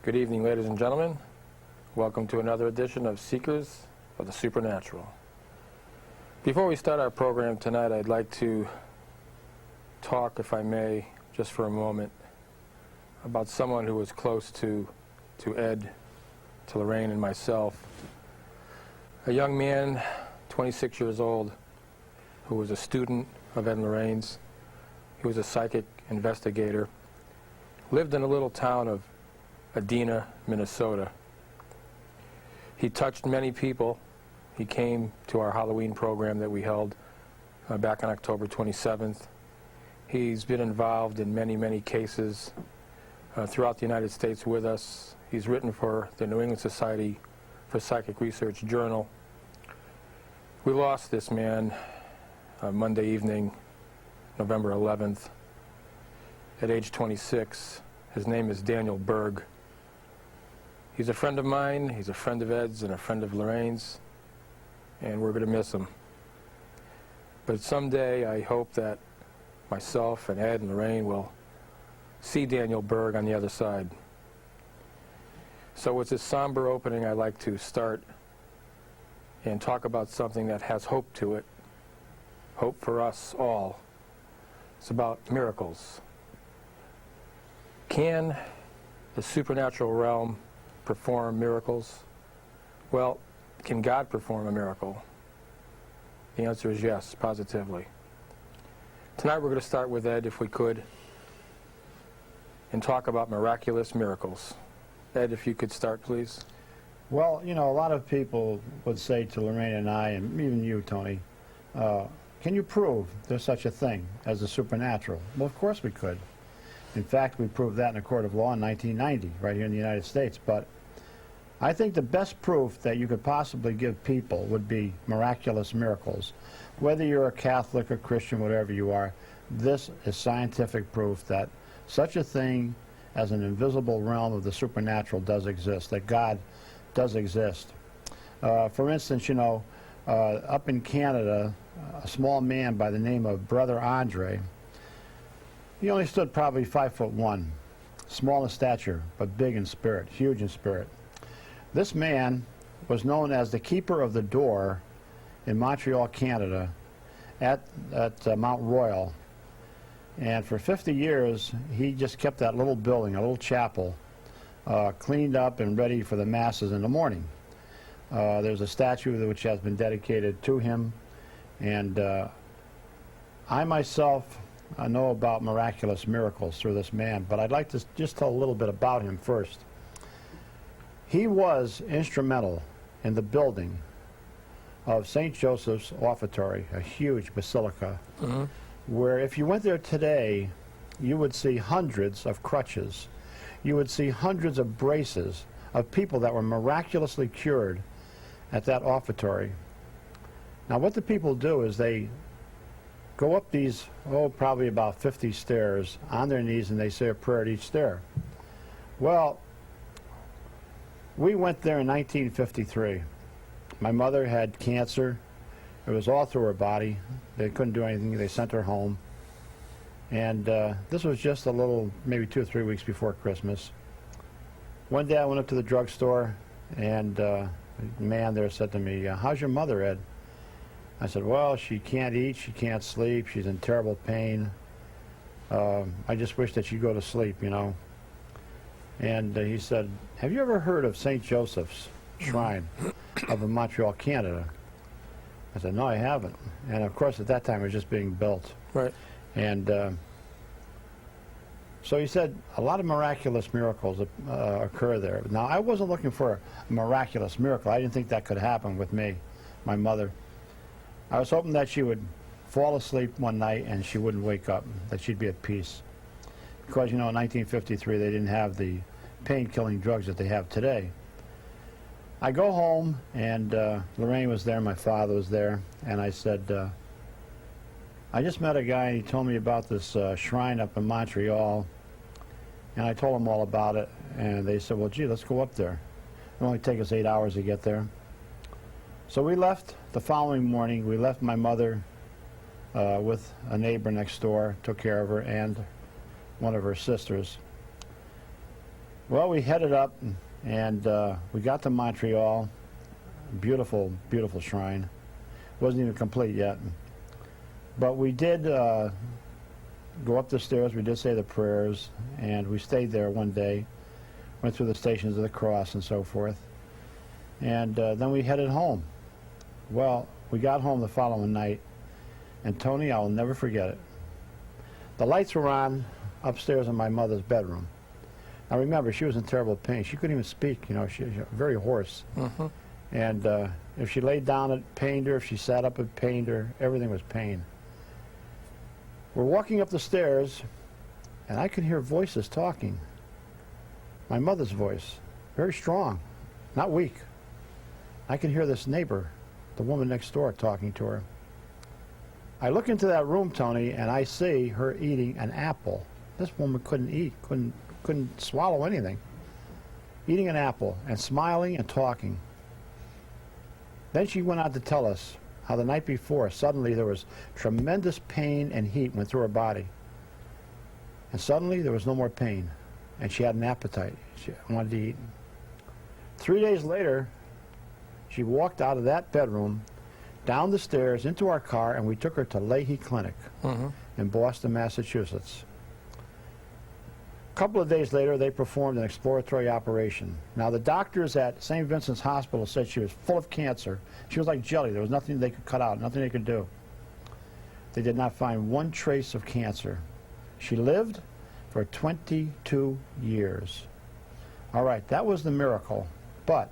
Good evening, ladies and gentlemen. Welcome to another edition of Seekers of the Supernatural. Before we start our program tonight, I'd like to talk, if I may, just for a moment, about someone who was close to Ed, to Lorraine and myself. A young man, 26 years old, who was a student of Ed and Lorraine's. He was a psychic investigator. Lived in a little town of Adena, Minnesota. He touched many people. He came to our Halloween program that we held back on October 27th. He's been involved in many, many cases throughout the United States with us. He's written for the New England Society for Psychic Research Journal. We lost this man Monday evening, November 11th, at age 26. His name is Daniel Berg. He's a friend of mine, he's a friend of Ed's and a friend of Lorraine's, and we're going to miss him. But someday I hope that myself and Ed and Lorraine will see Daniel Berg on the other side. So with this somber opening, I'd like to start and talk about something that has hope to it, hope for us all. It's about miracles. Can the supernatural realm perform miracles? Well, can God perform a miracle? The answer is yes, positively. Tonight we're going to start with Ed, if we could, and talk about miraculous miracles. Ed, if you could start, please. Well, you know, a lot of people would say to Lorraine and I, and even you, Tony, can you prove there's such a thing as the supernatural? Well, of course we could. In fact, we proved that in a court of law in 1990, right here in the United States. But I think the best proof that you could possibly give people would be miraculous miracles. Whether you're a Catholic or Christian, whatever you are, this is scientific proof that such a thing as an invisible realm of the supernatural does exist, that God does exist. For instance, you know, up in Canada, a small man by the name of Brother Andre, he only stood probably 5'1", small in stature, but big in spirit, huge in spirit. This man was known as the keeper of the door in Montreal, Canada, at Mount Royal. And for 50 years, he just kept that little building, a little chapel, cleaned up and ready for the masses in the morning. There's a statue which has been dedicated to him. And I myself know about miraculous miracles through this man, but I'd like to just tell a little bit about him first. He was instrumental in the building of St. Joseph's Offertory, a huge basilica, where if you went there today, you would see hundreds of crutches. You would see hundreds of braces of people that were miraculously cured at that offertory. Now what the people do is they go up these, probably about 50 stairs on their knees, and they say a prayer at each stair. Well, we went there in 1953. My mother had cancer. It was all through her body. They couldn't do anything. They sent her home. And this was just a little, maybe 2 or 3 weeks before Christmas. One day I went up to the drugstore, and the man there said to me, how's your mother, Ed? I said, well, she can't eat, she can't sleep, she's in terrible pain. I just wish that she'd go to sleep, you know. And he said, have you ever heard of St. Joseph's Shrine up in Montreal, Canada? I said, no, I haven't. And of course, at that time, it was just being built. Right. And so he said, a lot of miraculous miracles occur there. Now, I wasn't looking for a miraculous miracle. I didn't think that could happen with me, my mother. I was hoping that she would fall asleep one night and she wouldn't wake up, that she'd be at peace. Because, you know, in 1953, they didn't have the pain-killing drugs that they have today. I go home, and Lorraine was there, my father was there, and I said, I just met a guy, and he told me about this shrine up in Montreal, and I told him all about it, and they said, well, gee, let's go up there. It'll only take us 8 hours to get there. So we left the following morning. We left my mother with a neighbor next door, took care of her, and one of her sisters. Well, we headed up, and we got to Montreal. Beautiful, beautiful shrine. Wasn't even complete yet. But we did go up the stairs. We did say the prayers, and we stayed there one day. Went through the Stations of the Cross and so forth. And then we headed home. Well, we got home the following night, and Tony, I'll never forget it. The lights were on upstairs in my mother's bedroom. Now remember, she was in terrible pain. She couldn't even speak, you know, she was very hoarse. Mm-hmm. And if she laid down, it pained her. If she sat up, it pained her. Everything was pain. We're walking up the stairs, and I could hear voices talking. My mother's voice, very strong, not weak. I can hear this neighbor, the woman next door, talking to her. I look into that room, Tony, and I see her eating an apple. This woman couldn't eat, couldn't swallow anything. Eating an apple and smiling and talking. Then she went on to tell us how the night before, suddenly there was tremendous pain and heat went through her body. And suddenly there was no more pain. And she had an appetite. She wanted to eat. 3 days later, she walked out of that bedroom, down the stairs, into our car, and we took her to Leahy Clinic in Boston, Massachusetts. A couple of days later, they performed an exploratory operation. Now, the doctors at St. Vincent's Hospital said she was full of cancer. She was like jelly. There was nothing they could cut out, nothing they could do. They did not find one trace of cancer. She lived for 22 years. All right, that was the miracle. But